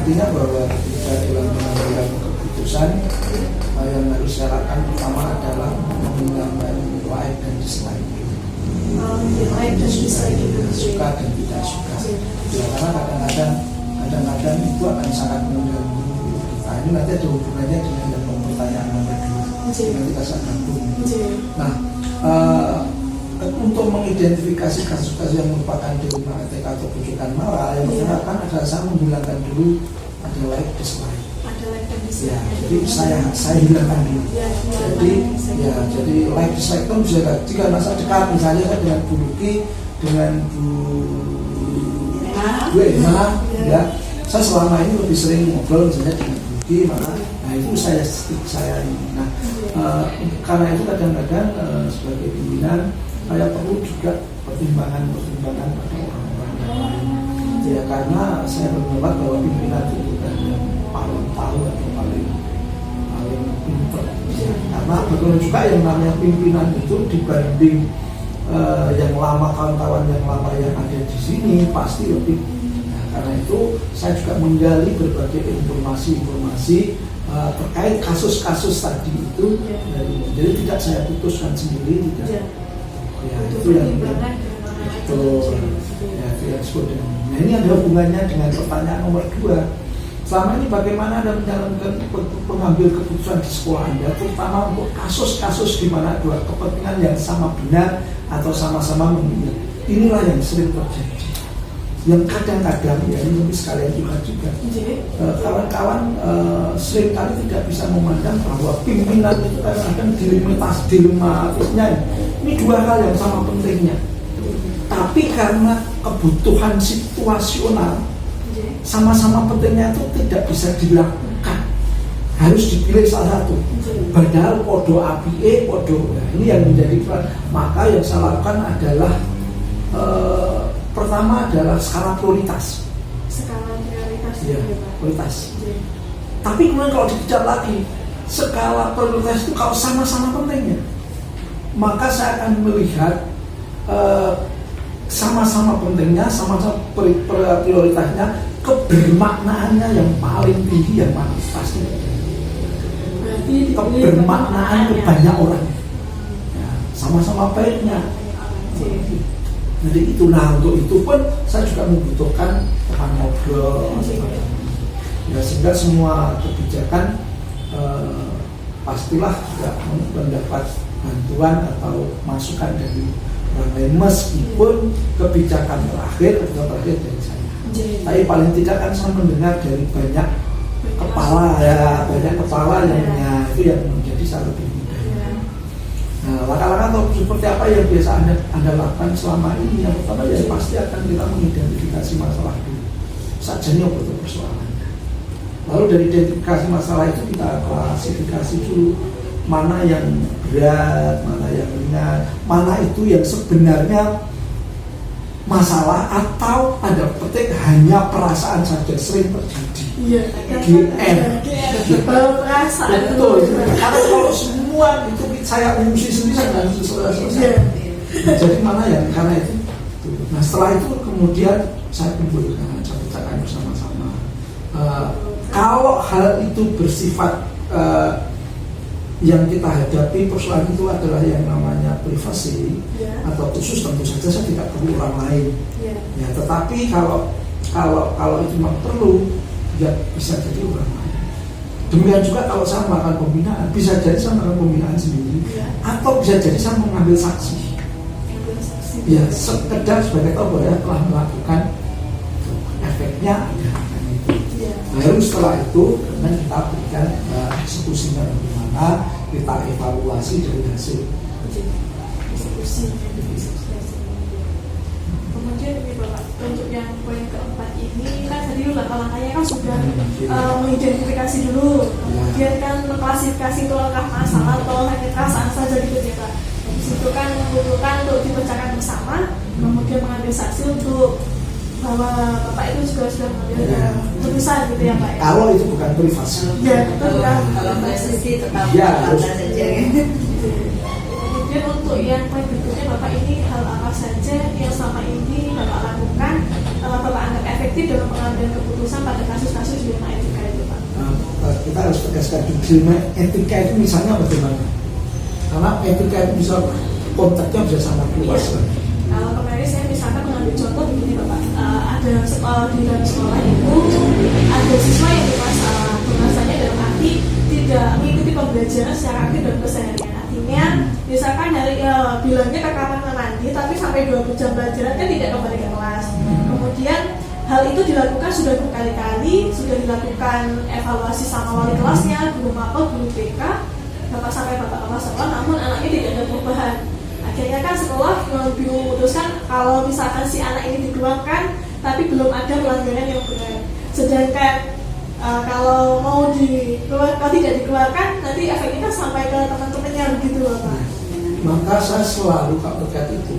artinya bahwa ketika dalam pengambilan keputusan yang harus saya lakukan pertama adalah mengenalkan like dan dislike. Like dan dislike itu suka dan tidak suka. Ya, karena kadang-kadang itu akan sangat mengganggu kita. Ini nanti ada hubungannya dengan yang pertanyaan nomor 2. Nanti kita sambung. Nah, untuk mengidentifikasi kasus-kasus yang merupakan dilematik atau bujukan marah, yang pertama kan adalah saya menghilangkan dulu ada like dislike. Ya, jadi saya hilangkan dulu. Jadi like dislike itu bisa jika masa dekat, misalnya saya dengan Bu Luki, dengan Bu Emma, ya, saya selama ini lebih sering ngobrol misalnya dengan Bu Luki, nah itu saya ini. Nah, karena itu kadang-kadang sebagai pimpinan saya perlu juga pertimbangan pada orang-orang yang lain. Ya, karena saya berpendapat bahwa pimpinan itu bukan yang paling tahu atau paling pintar. Ya, karena betul juga yang namanya pimpinan itu dibanding yang lama, kawan-kawan yang lama yang ada di sini pasti lebih. Nah, karena itu saya juga menggali berbagai informasi terkait kasus-kasus tadi itu. Jadi tidak saya putuskan sendiri, tidak. Ya, itu yang betul. Ya, itu yang disebut. Nah, ini ada hubungannya dengan pertanyaan nomor 2. Selama ini bagaimana Anda menjalankan pengambil keputusan di sekolah Anda, terutama untuk kasus-kasus di mana dua kepentingan yang sama benar atau sama-sama memilih. Inilah yang sering terjadi. Yang kadang-kadang, ya ini lebih sekalian juga. Kawan-kawan seringkali tidak bisa memandang bahwa pimpinan itu kadang-kadang dilematisnya. Ini dua hal yang sama pentingnya. Tapi karena kebutuhan situasional, sama-sama pentingnya itu tidak bisa dilakukan, harus dipilih salah satu. Padahal podo APE, ini yang menjadi peran. Maka yang saya lakukan adalah pertama adalah skala prioritas. Ya, prioritas. Tapi kemudian kalau dikejar lagi, skala prioritas itu kalau sama-sama pentingnya, maka saya akan melihat sama-sama pentingnya, sama-sama prioritasnya, kebermaknaannya yang paling tinggi yang mana pasti. Kebermaknaan ke banyak orang, ya, sama-sama baiknya. Jadi itu, nah untuk itu pun saya juga membutuhkan teman ngobrol. Ya, sehingga semua kebijakan pastilah juga mendapat bantuan atau masukan dari orang lain, meskipun kebijakan terakhir dari saya. Tapi paling tidak kan saya mendengar dari banyak kepala yang itu yang menjadi saya lebih mudah. Nah, langkah-langkah atau seperti apa yang biasa anda lakukan selama ini? Yang pertama ya pasti akan kita mengidentifikasi masalah dulu. Sajanya betul persoalannya. Lalu dari identifikasi masalah itu kita klasifikasi dulu mana yang berat, mana yang ringan, mana itu yang sebenarnya masalah atau ada petik hanya perasaan saja sering terjadi. Perasaan betul. Karena kalau semua itu saya emosi sendiri saya nggak bisa selesai. Jadi mana yang karena itu. Nah setelah itu kemudian saya kumpulkan, saya bicarakan bersama-sama. Kalau hal itu bersifat yang kita hadapi persoalan itu adalah yang namanya privasi atau khusus, tentu saja saya tidak perlu orang lain. Ya, tetapi kalau itu memang perlu, ya bisa jadi orang lain. Demikian juga kalau saya melakukan pembinaan, bisa jadi saya melakukan pembinaan sendiri, atau bisa jadi saya mengambil saksi. Ya, sekedar sebagai tahu bahwa telah melakukan efeknya ada itu. Baru setelah itu kemudian kita berikan eksekusinya bagaimana, kita evaluasi dari hasil eksekusi. Kemudian ini Bapak, untuk yang poin keempat ini kan tadi langkah-langkahnya kan sudah mengidentifikasi dulu, kemudian kan mengklasifikasi itu langkah masalah atau hanya perasaan saja gitu ya Pak. Habis itu kan membutuhkan untuk dipecahkan bersama, kemudian mengambil saksi untuk bahwa Bapak itu juga sudah mengambil keputusan gitu ya Pak. Kalau itu bukan privasi. Ya, itu bukan. Kalau privasi tetap harus saja. Kemudian untuk yang poin berikutnya Bapak, ini hal apa saja yang selama ini Bapak lakukan Bapak anggap efektif dalam pengambilan keputusan pada kasus-kasus dilema etika itu, Pak? Kita harus tegaskan dilema etika itu misalnya bagaimana? Karena etika itu bisa konteksnya bisa sangat luas. Iya. Kalau kemarin saya misalkan mengambil contoh begini, Bapak, ada di dalam sekolah itu ada siswa yang bermasalah, bahwasanya dalam arti tidak mengikuti pembelajaran secara aktif dalam keseharian. Artinya, misalkan dari bilangnya ke kamar mandi, tapi sampai 20 jam pelajaran kan tidak kembali ke kelas. Kemudian hal itu dilakukan sudah berkali-kali, sudah dilakukan evaluasi sama wali kelasnya, guru mapel, guru BK, bapak sampai bapak kepala sekolah, namun anaknya tidak ada perubahan. Akhirnya kan sekolah bingung memutuskan kalau misalkan si anak ini dikeluarkan, tapi belum ada pelanggaran yang berat. Sedangkan kalau mau kalau tidak dikeluarkan, nanti efeknya kan sampai ke teman-temannya begitu loh, Pak. Maka saya selalu terkait itu,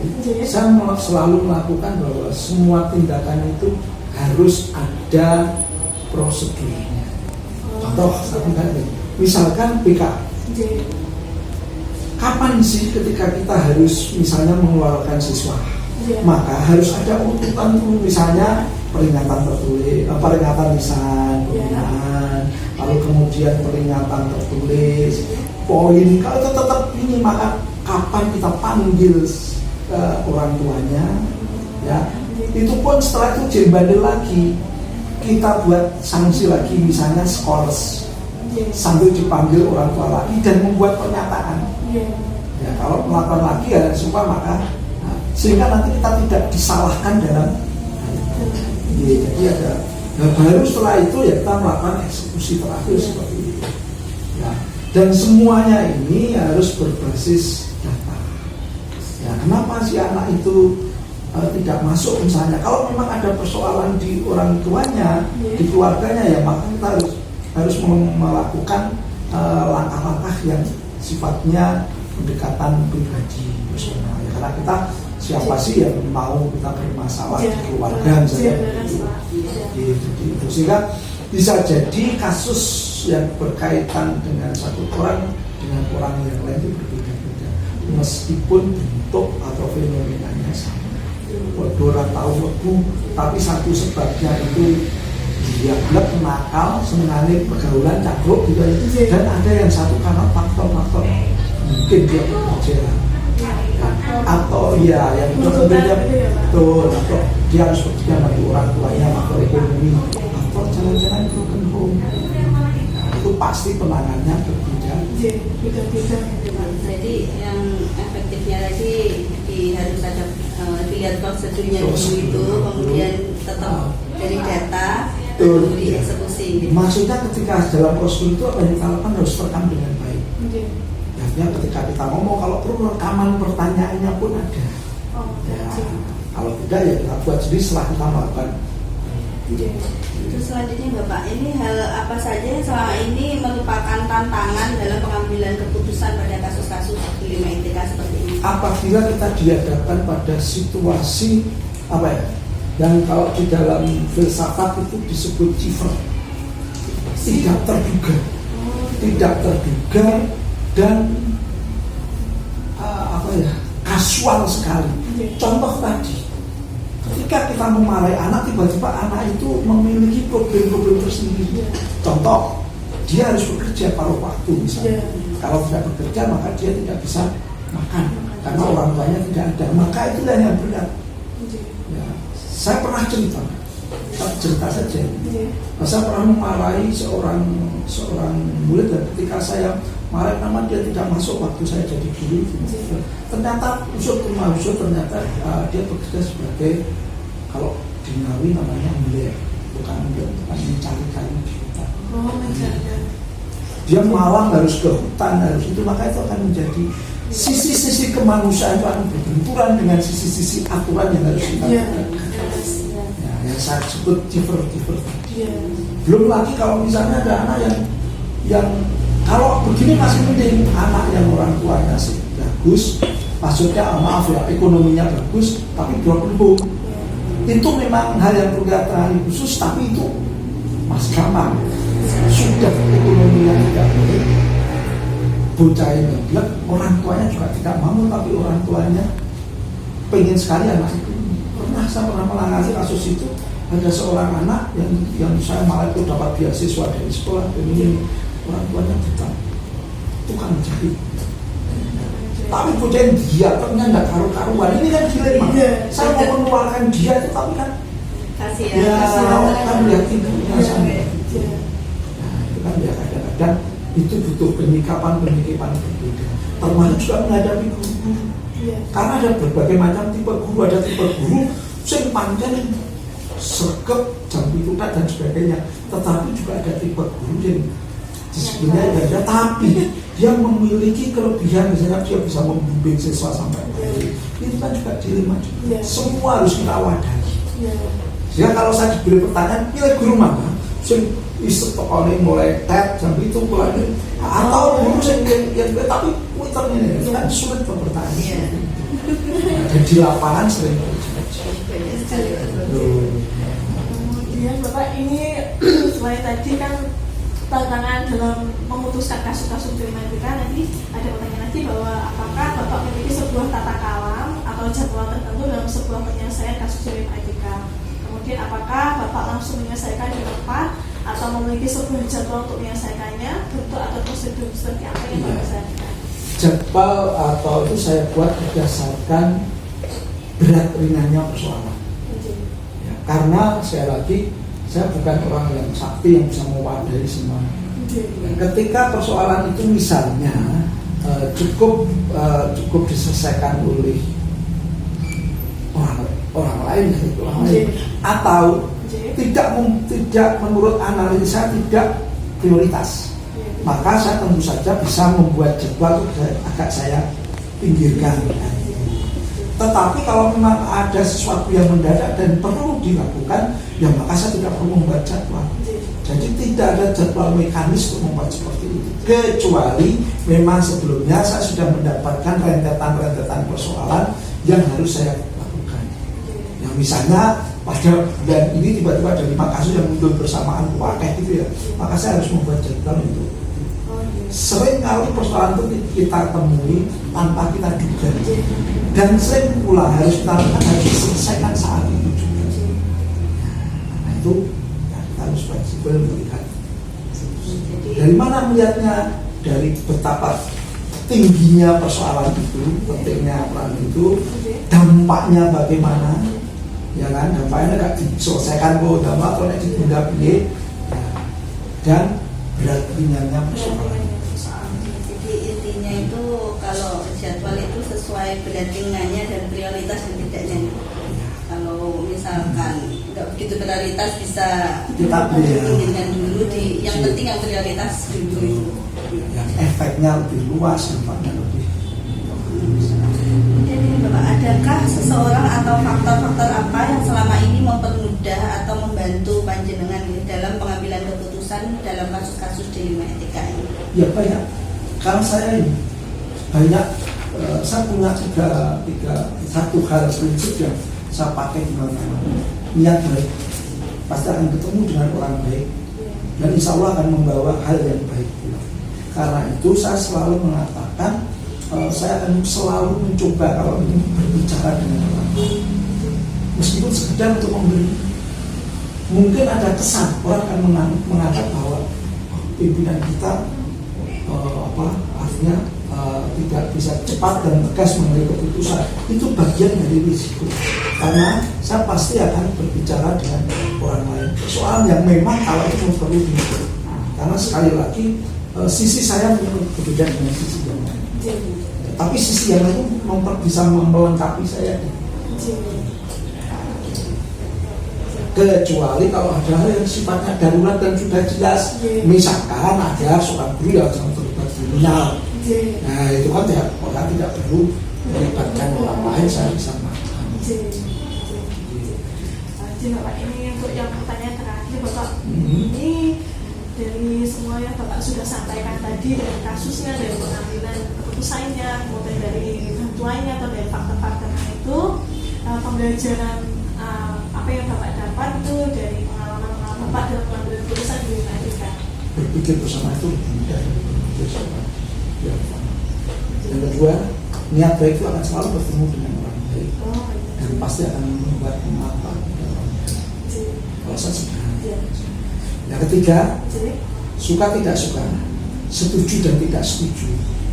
saya selalu melakukan bahwa semua tindakan itu harus ada prosedurnya. Contoh, misalkan PK. Kapan sih ketika kita harus misalnya mengeluarkan siswa? Maka harus ada urutan dulu, misalnya peringatan tertulis, peringatan lisan, pembinaan, lalu kemudian peringatan tertulis, poin. Kalau itu tetap ini, maka kapan kita panggil orang tuanya, ya itu pun setelah itu jembandel lagi, kita buat sanksi lagi, misalnya skors, sambil dipanggil orang tua lagi dan membuat pernyataan. Ya, kalau melakukan lagi ya sumpah, maka sehingga nanti kita tidak disalahkan dalam jadi ada. Nah, baru setelah itu ya kita melakukan eksekusi terakhir seperti itu. Ya, dan semuanya ini harus berbasis data. Ya, kenapa si anak itu tidak masuk misalnya? Kalau memang ada persoalan di orang tuanya, di keluarganya, ya maka kita harus melakukan langkah-langkah yang sifatnya pendekatan pribadi personal. Ya, karena kita siapa sih yang mau kita bermasalah di keluarga misalnya gitu. Sehingga bisa jadi kasus yang berkaitan dengan satu orang dengan orang yang lain itu berbeda-beda, meskipun bentuk atau fenomenanya sama. Orang tahu lebu, tapi satu sebabnya itu dia blek, nakal, senengane pergaulan, cakruk gitu. Dan ada yang satu karena faktor-faktor mungkin dia bekerja atau ya yang berbeda betul, atau dia harus bekerja bagi orang tuanya, faktor ekonomi, atau jalan-jalan broken home. Nah, itu pasti penanganannya berbeda. Jadi yang efektifnya tadi harus ada dilihat prosedurnya dulu itu, kemudian tetap dari data dan dieksekusi. Maksudnya ketika dalam prosedur itu apa yang kita lakukan harus terekam dengan baik. Artinya ketika kita ngomong, kalau perlu rekaman pertanyaannya pun ada. Ya, kalau tidak ya kita buat sendiri setelah kita melakukan. Terus selanjutnya Bapak, ini hal apa saja yang selama ini merupakan tantangan dalam pengambilan keputusan pada kasus-kasus dilema etika seperti ini? Apabila kita dihadapkan pada situasi apa ya, yang kalau di dalam filsafat itu disebut cipher, tidak terduga dan kasual sekali. Contoh tadi, ketika kita memarahi anak, tiba-tiba anak itu memiliki problem-problem tersendiri. Contoh, dia harus bekerja paruh waktu misalnya. Kalau tidak bekerja maka dia tidak bisa makan karena orang tuanya tidak ada. Maka itulah yang berat. Ya, saya pernah cerita saja. Saya pernah memarahi seorang murid, dan ketika saya marah nama dia tidak masuk waktu saya jadi guru. Ternyata ternyata dia bekerja sebagai, kalau di Ngawi namanya ambil, bukan mencari kayu di hutan. Dia malam harus ke hutan, harus itu, maka itu akan menjadi sisi-sisi kemanusiaan itu akan berbenturan dengan sisi-sisi aturan yang harus kita lakukan. Yang saya sebut cipher. Belum lagi kalau misalnya ada anak yang kalau begini masih penting, anak yang orang tuanya bagus, maksudnya maaf ya, ekonominya bagus tapi broken home, itu memang hal yang perhatian khusus, tapi itu masih gampang. Sudah ekonominya tidak baik, bocah ini bilang orang tuanya juga tidak mau, tapi orang tuanya pengen sekali anak itu saya pernah menangani kasus itu. Ada seorang anak yang saya malah itu dapat beasiswa dari sekolah, dan ini orang tuanya bukan tukang jahit. Tapi bocah dia ternyata nggak karu-karuan. Ini kan dilema. Saya mau mengeluarkan dia, tapi kan kan lihat ibunya sama. Nah, itu kan ya kadang-kadang itu butuh penyikapan berbeda. Termasuk juga menghadapi guru. Karena ada berbagai macam tipe guru. Ada tipe guru sing pancen sergap jam pitutat dan sebagainya. Tetapi juga ada tipe guru yang disiplinnya ada, tapi dia memiliki kelebihan, misalnya dia bisa membimbing siswa sampai baik. Itu kan juga dilema. Semua harus kita wadahi. Ya kalau saya diberi pertanyaan, pilih guru mana? Sing isu tokohnya mulai tet jam itu mulai atau guru sing yang tapi twitternya ini kan sulit bertanya. Dan di lapangan sering kemudian Bapak ini selain tadi kan tantangan dalam memutuskan kasus-kasus kriminalitas, nanti ada pertanyaan lagi bahwa apakah Bapak memiliki sebuah tata kalam atau jadwal tertentu dalam sebuah penyelesaian kasus kriminalitas? Kemudian apakah Bapak langsung menyelesaikan di tempat atau memiliki sebuah jadwal untuk menyelesaikannya, bentuk atau prosedur seperti apa yang Bapak sampaikan? Jadwal atau itu saya buat berdasarkan berat ringannya persoalan. Ya, karena sekali lagi saya bukan orang yang sakti yang bisa mewadahi semua. Ketika persoalan itu misalnya cukup diselesaikan oleh orang lain, atau tidak menurut analisa tidak prioritas, maka saya tentu saja bisa membuat jadwal itu agak saya pinggirkan. Tetapi kalau memang ada sesuatu yang mendadak dan perlu dilakukan, ya maka saya tidak perlu membuat jadwal. Jadi tidak ada jadwal mekanis untuk membuat seperti itu. Kecuali memang sebelumnya saya sudah mendapatkan rentetan persoalan yang harus saya lakukan. Yang misalnya pada bulan ini tiba-tiba ada 5 kasus yang muncul bersamaan wakil gitu ya, maka saya harus membuat jadwal itu. Sering kali persoalan itu kita temui tanpa kita duga, dan sering pula harus kita lakukan, harus diselesaikan saat itu juga. Nah itu ya, kita harus fleksibel melihat. Dari mana melihatnya? Dari betapa tingginya persoalan itu, pentingnya peran itu, dampaknya bagaimana, ya kan? Dampaknya nggak diselesaikan kok, dampak kalau ditunda pilih, dan berat ringannya persoalan. Itu kalau jadwal itu sesuai berat ringannya dan prioritas dan tidaknya. Kalau misalkan nggak begitu prioritas bisa dipinggirkan dulu, yang penting yang prioritas dulu. Yang efeknya lebih luas, dampaknya lebih. Jadi Bapak, adakah seseorang atau faktor-faktor apa yang selama ini mempermudah atau membantu panjenengan dalam pengambilan keputusan dalam kasus-kasus dilema etika ini? Ya banyak. Karena saya ini banyak, saya punya satu hal prinsip yang saya pakai di mana-mana. Niat baik, pasti akan ketemu dengan orang baik, dan insya Allah akan membawa hal yang baik. Karena itu saya selalu mengatakan, saya akan selalu mencoba kalau ini berbicara dengan orang baik, meskipun sekedar untuk memberi. Mungkin ada kesan orang akan menganggap bahwa pimpinan kita artinya tidak bisa cepat dan tegas mengambil keputusan. Itu bagian dari risiko, karena saya pasti akan berbicara dengan orang lain soal yang memang kalau itu perlu diukur. Karena sekali lagi sisi saya berbeda dengan sisi yang lain, tapi sisi yang lain bisa melengkapi saya. Kecuali kalau ada hal yang sifatnya darurat dan sudah jelas, misalkan ada seorang guru yang sedang terlibat kriminal, nah itu kan orang tidak perlu melibatkan orang lain, saya bisa makan. Jadi Bapak, ini untuk yang pertanyaan terakhir Bapak, ini dari semua yang Bapak sudah sampaikan tadi, dari kasusnya, dari pengambilan keputusannya, kemudian dari bantuannya atau dari faktor-faktor itu, pembelajaran apa yang Bapak dapat itu dari pengalaman Bapak dalam pengambilan keputusan di etika? Berpikir bersama itu lebih mudah dari berpikir bersama. Yang kedua, niat baik itu akan selalu bertemu dengan orang baik. Dan pasti akan membuat apa? Alasan sederhana. Yang ketiga, suka tidak suka, setuju dan tidak setuju,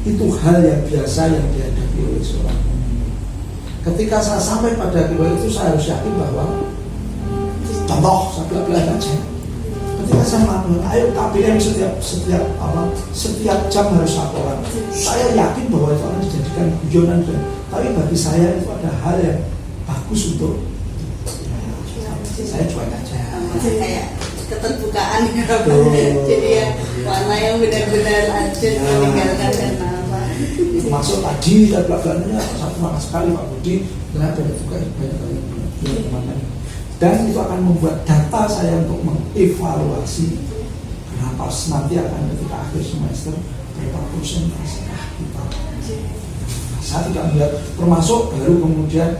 itu hal yang biasa yang dihadapi oleh seorang pemimpin. Ketika saya sampai pada keluar itu, saya harus yakin bahwa, contoh saya bilang aja, ketika saya melakukan, ayo KPM setiap jam harus laporan, saya yakin bahwa itu akan dijadikan guyonan, tapi bagi saya itu ada hal yang bagus untuk saya cuek aja. Kayak keterbukaan jadi ya mana yang benar-benar lanjut meninggalkan dan apa. Masuk tadi dan belakangnya terima kasih sekali Pak Budi karena ada juga banyak kali teman-teman. Dan itu akan membuat data saya untuk mengevaluasi berapa nanti akan ketika akhir semester berapa persentase kita. Saya tidak melihat termasuk baru kemudian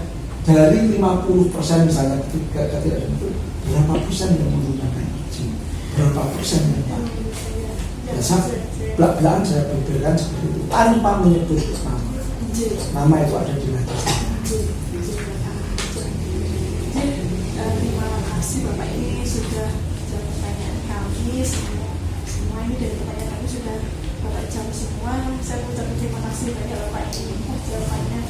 dari 50% misalnya ketika tidak ada itu berapa persen yang menggunakan izin, berapa persen yang tak. Ya, belak-belakan saya berbeda seperti itu tanpa menyebut nama. Nama itu ada di register. Terima kasih Bapak, ini sudah jawab pertanyaan kami semua ini dari pertanyaan kami sudah Bapak jawab semua. Saya mengucapkan terima kasih banyak Bapak ini jawabannya.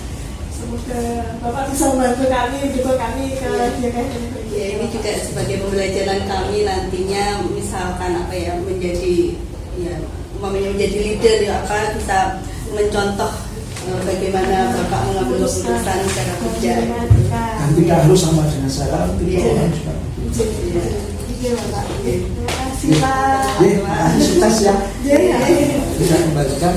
Semoga Bapak bisa membantu kami, juga kami ke DKI. Ya, ini juga sebagai pembelajaran kami nantinya, misalkan apa ya, menjadi ya umpamanya menjadi leader ya, apa bisa mencontoh bagaimana Bapak mengambil keputusan secara bijak. Dan tidak harus sama dengan saya, tidak orang juga. Iya Bapak. Terima kasih Pak. Terima kasih, sukses ya. Iya. Bisa kembalikan.